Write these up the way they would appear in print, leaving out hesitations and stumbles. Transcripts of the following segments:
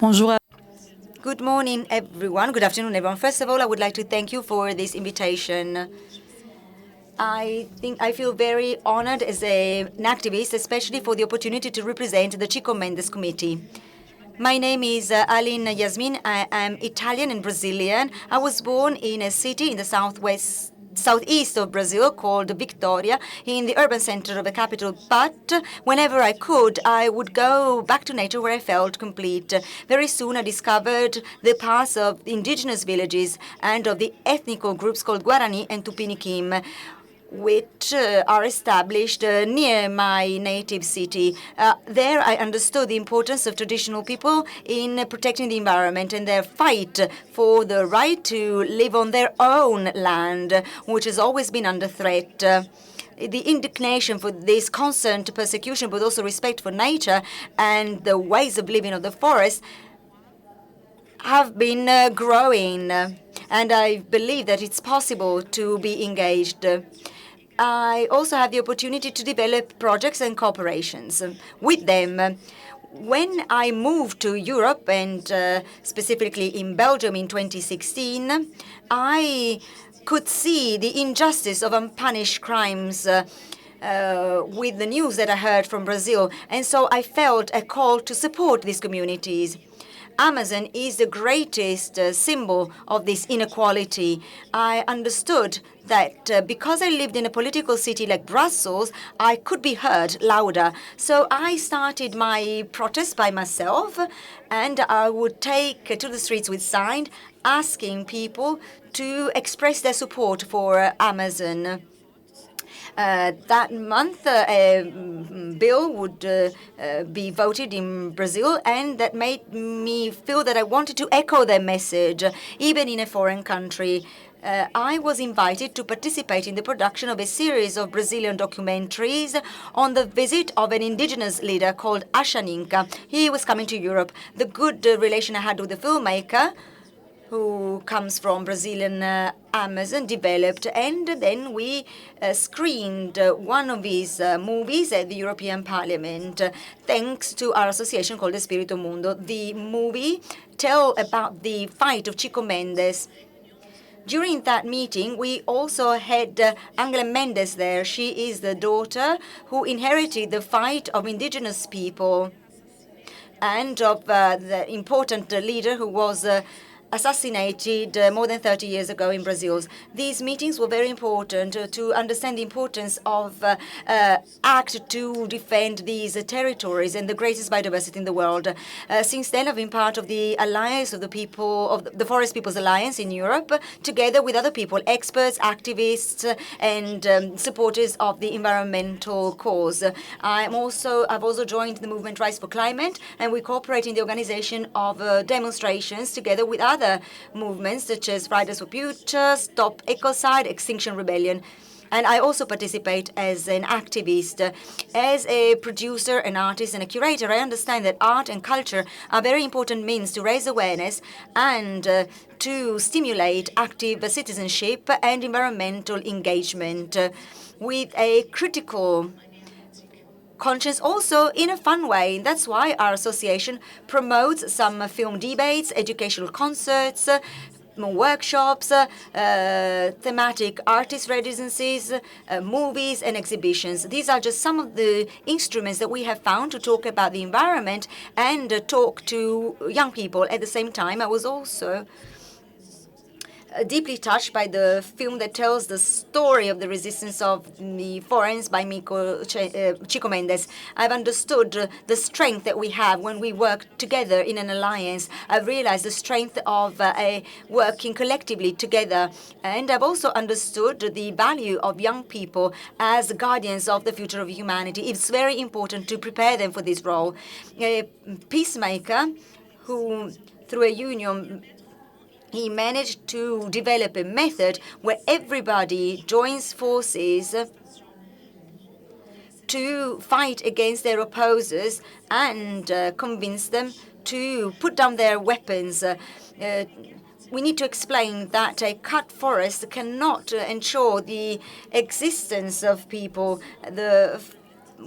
Bonjour. Good morning, everyone. Good afternoon, everyone. First of all, I would like to thank you for this invitation. I feel very honored as an activist, especially for the opportunity to represent the Chico Mendes Committee. My name is Aline Yasmin. I am Italian and Brazilian. I was born in a city in the southeast of Brazil called Victoria, in the urban center of the capital. But whenever I could, I would go back to nature where I felt complete. Very soon I discovered the paths of indigenous villages and of the ethnical groups called Guarani and Tupiniquim, which are established near my native city. There I understood the importance of traditional people in protecting the environment and their fight for the right to live on their own land, which has always been under threat. The indignation for this constant persecution, but also respect for nature and the ways of living of the forest, have been growing, and I believe that it's possible to be engaged. I also have the opportunity to develop projects and cooperations with them. When I moved to Europe, and specifically in Belgium in 2016, I could see the injustice of unpunished crimes with the news that I heard from Brazil, and so I felt a call to support these communities. Amazon is the greatest symbol of this inequality. I understood that because I lived in a political city like Brussels, I could be heard louder. So I started my protest by myself, and I would take to the streets with signs asking people to express their support for Amazon. That month, a bill would be voted in Brazil, and that made me feel that I wanted to echo their message, even in a foreign country. I was invited to participate in the production of a series of Brazilian documentaries on the visit of an indigenous leader called Ashaninka. He was coming to Europe. The good relation I had with the filmmaker, who comes from Brazilian Amazon, developed, and then we screened one of his movies at the European Parliament, thanks to our association called Espirito Mundo. The movie tells about the fight of Chico Mendes. During that meeting, we also had Angela Mendes there. She is the daughter who inherited the fight of indigenous people and of the important leader who was assassinated more than 30 years ago in Brazil. These meetings were very important to understand the importance of act to defend these territories and the greatest biodiversity in the world. Since then, I've been part of the alliance of the people of the Forest People's Alliance in Europe, together with other people, experts, activists, and supporters of the environmental cause. I've also joined the movement Rise for Climate, and we cooperate in the organization of demonstrations together with other movements such as Fridays for Future, Stop Ecocide, Extinction Rebellion. And I also participate as an activist. As a producer, an artist, and a curator, I understand that art and culture are very important means to raise awareness and to stimulate active citizenship and environmental engagement with a critical conscience, also in a fun way. That's why our association promotes some film debates, educational concerts, workshops, thematic artist residencies, movies and exhibitions. These are just some of the instruments that we have found to talk about the environment and talk to young people. At the same time, I was also deeply touched by the film that tells the story of the resistance of the forests by Chico Mendes. I've understood the strength that we have when we work together in an alliance. I've realized the strength of working collectively together. And I've also understood the value of young people as guardians of the future of humanity. It's very important to prepare them for this role. A peacemaker who, through a union, he managed to develop a method where everybody joins forces to fight against their opposers and convince them to put down their weapons. We need to explain that a cut forest cannot ensure the existence of people. The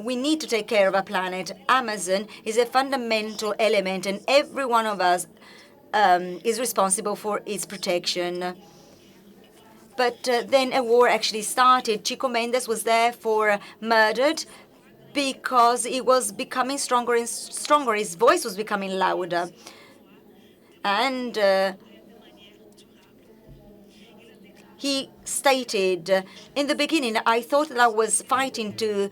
we need to take care of our planet. Amazon is a fundamental element, and every one of us is responsible for its protection. But then a war actually started. Chico Mendes was therefore murdered because he was becoming stronger and stronger. His voice was becoming louder. And he stated, in the beginning, I thought that I was fighting to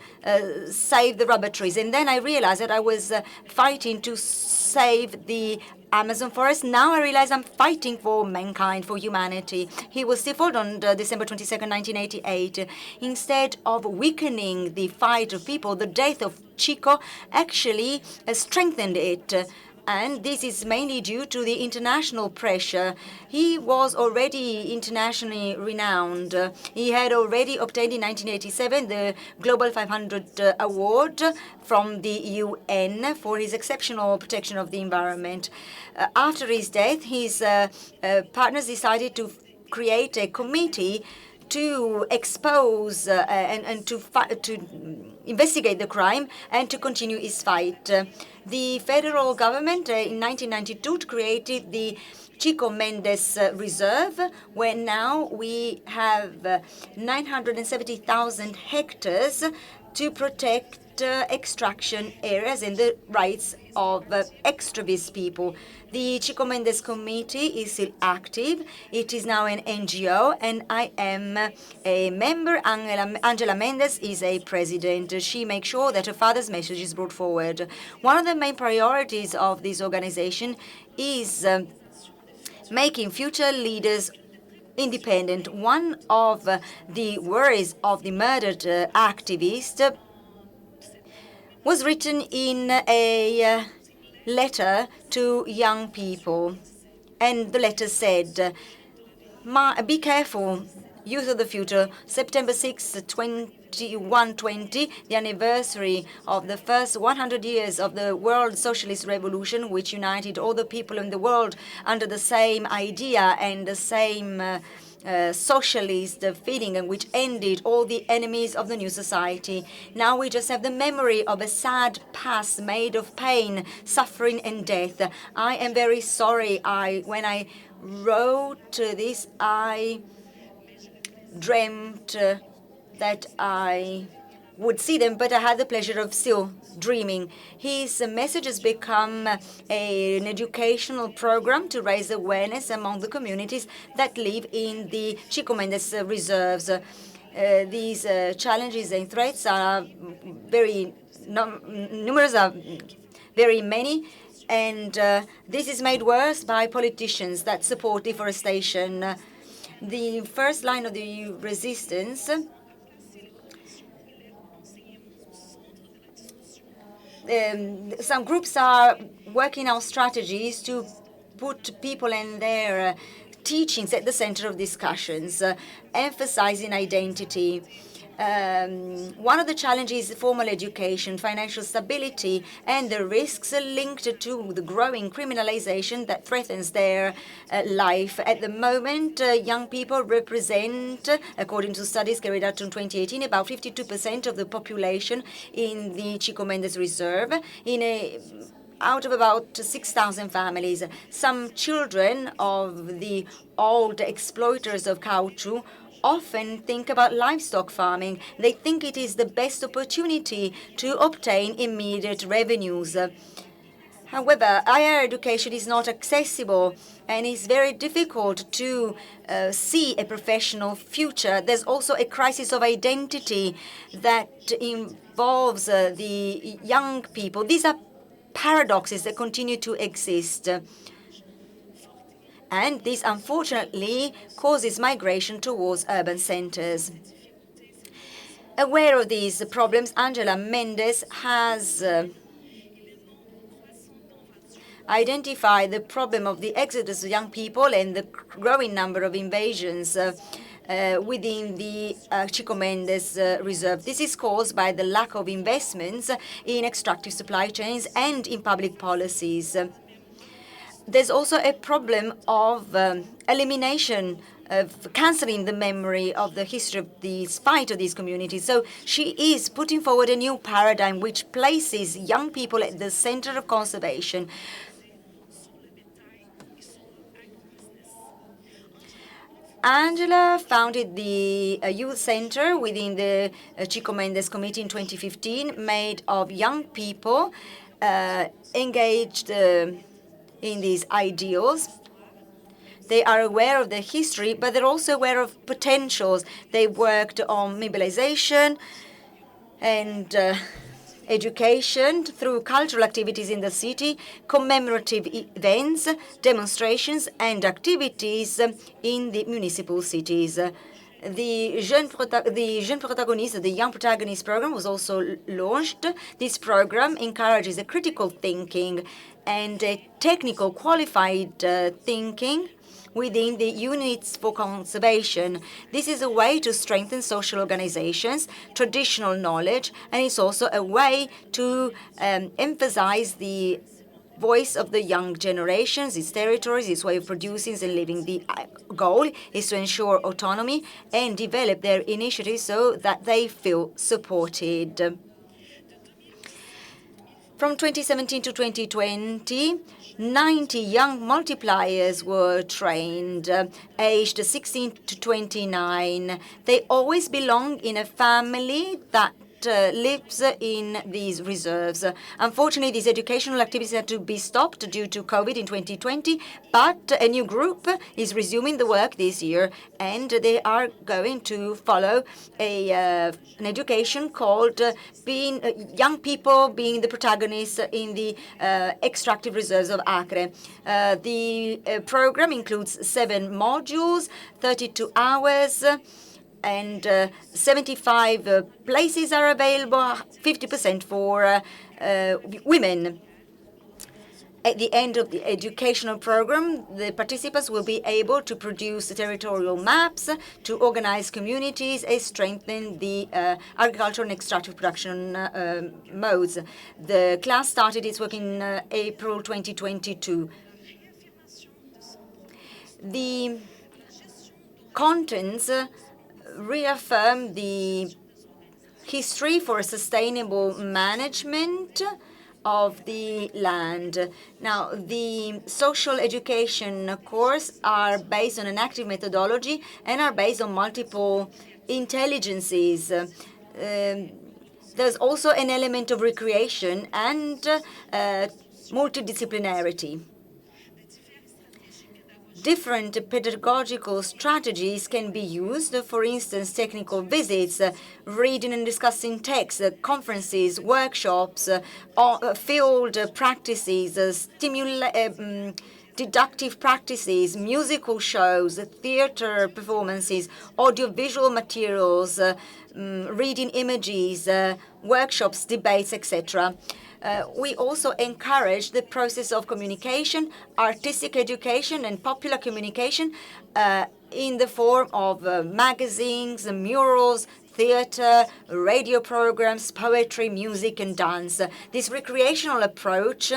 save the rubber trees. And then I realized that I was fighting to save the Amazon forest. Now I realize I'm fighting for mankind, for humanity. He was stifled on December 22nd, 1988. Instead of weakening the fight of people, the death of Chico actually strengthened it. And this is mainly due to the international pressure. He was already internationally renowned. He had already obtained in 1987 the Global 500 Award from the UN for his exceptional protection of the environment. After his death, his partners decided to create a committee to expose and to investigate the crime and to continue his fight. The federal government in 1992 created the Chico Mendes Reserve, where now we have 970,000 hectares to protect extraction areas and the rights of extremist people. The Chico Mendes Committee is still active. It is now an NGO, and I am a member. Angela Mendes is a president. She makes sure that her father's message is brought forward. One of the main priorities of this organization is making future leaders independent. One of the worries of the murdered activist was written in a letter to young people. And the letter said, be careful, youth of the future. September 6, 2120, the anniversary of the first 100 years of the World Socialist Revolution, which united all the people in the world under the same idea and the same socialist feeling, and which ended all the enemies of the new society. Now we just have the memory of a sad past made of pain, suffering, and death. I am very sorry. When I wrote this, I dreamt that I would see them, but I had the pleasure of still dreaming. His message has become an educational program to raise awareness among the communities that live in the Chico Mendes reserves. These challenges and threats are very numerous, are very many, and this is made worse by politicians that support deforestation. The first line of the resistance some groups are working out strategies to put people and their teachings at the center of discussions, emphasizing identity. One of the challenges is formal education, financial stability, and the risks linked to the growing criminalization that threatens their life. At the moment, young people represent, according to studies carried out in 2018, about 52% of the population in the Chico Mendes Reserve, out of about 6,000 families. Some children of the old exploiters of caoutchouc often think about livestock farming. They think it is the best opportunity to obtain immediate revenues. However, higher education is not accessible, and it's very difficult to see a professional future. There's also a crisis of identity that involves the young people. These are paradoxes that continue to exist. And this, unfortunately, causes migration towards urban centers. Aware of these problems, Angela Mendes has identified the problem of the exodus of young people and the growing number of invasions within the Chico Mendes Reserve. This is caused by the lack of investments in extractive supply chains and in public policies. there's also a problem of elimination, of cancelling the memory of the history of the fight of these communities. So she is putting forward a new paradigm which places young people at the center of conservation. Angela founded the youth center within the Chico Mendes Committee in 2015, made of young people engaged in these ideals. They are aware of the history, but they're also aware of potentials. They worked on mobilization and education through cultural activities in the city, commemorative events, demonstrations, and activities in the municipal cities. The Jeune Protagoniste, the Young Protagonist program, was also launched. This program encourages a critical thinking and a technical qualified thinking within the units for conservation. This is a way to strengthen social organizations, traditional knowledge, and it's also a way to emphasize the voice of the young generations, its territories, its way of producing and living. The goal is to ensure autonomy and develop their initiatives so that they feel supported. From 2017 to 2020, 90 young multipliers were trained, aged 16 to 29. They always belong in a family that lives in these reserves. Unfortunately, these educational activities had to be stopped due to COVID in 2020, but a new group is resuming the work this year, and they are going to follow an education called Young People Being the Protagonists in the Extractive Reserves of Acre. The program includes 7 modules, 32 hours, and 75 places are available, 50% for women. At the end of the educational program, the participants will be able to produce territorial maps, to organize communities, and strengthen the agricultural and extractive production modes. The class started its work in April 2022. The contents reaffirm the history for a sustainable management of the land. Now, the social education course are based on an active methodology and are based on multiple intelligences. There's also an element of recreation and multidisciplinarity. Different pedagogical strategies can be used, for instance, technical visits, reading and discussing texts, conferences, workshops, field practices, deductive practices, musical shows, theater performances, audiovisual materials, reading images, workshops, debates, etc. We also encourage the process of communication, artistic education, and popular communication in the form of magazines, murals, theater, radio programs, poetry, music, and dance. This recreational approach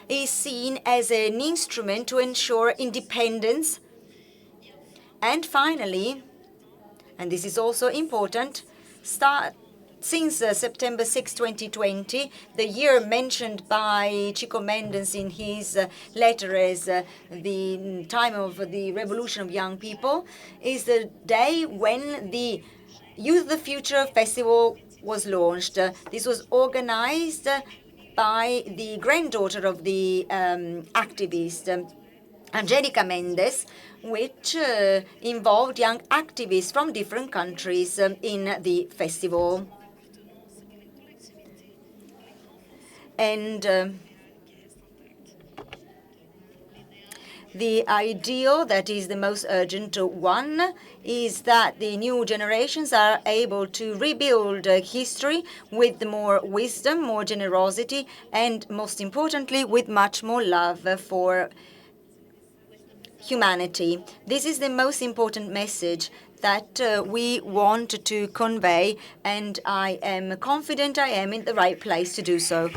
is seen as an instrument to ensure independence. And finally, and this is also important, since September 6, 2020, the year mentioned by Chico Mendes in his letter as the time of the revolution of young people, is the day when the Youth of the Future Festival was launched. This was organized by the granddaughter of the activist, Angelica Mendes, which involved young activists from different countries in the festival. And the ideal that is the most urgent one is that the new generations are able to rebuild history with more wisdom, more generosity, and most importantly, with much more love for humanity. This is the most important message that we want to convey, and I am confident I am in the right place to do so.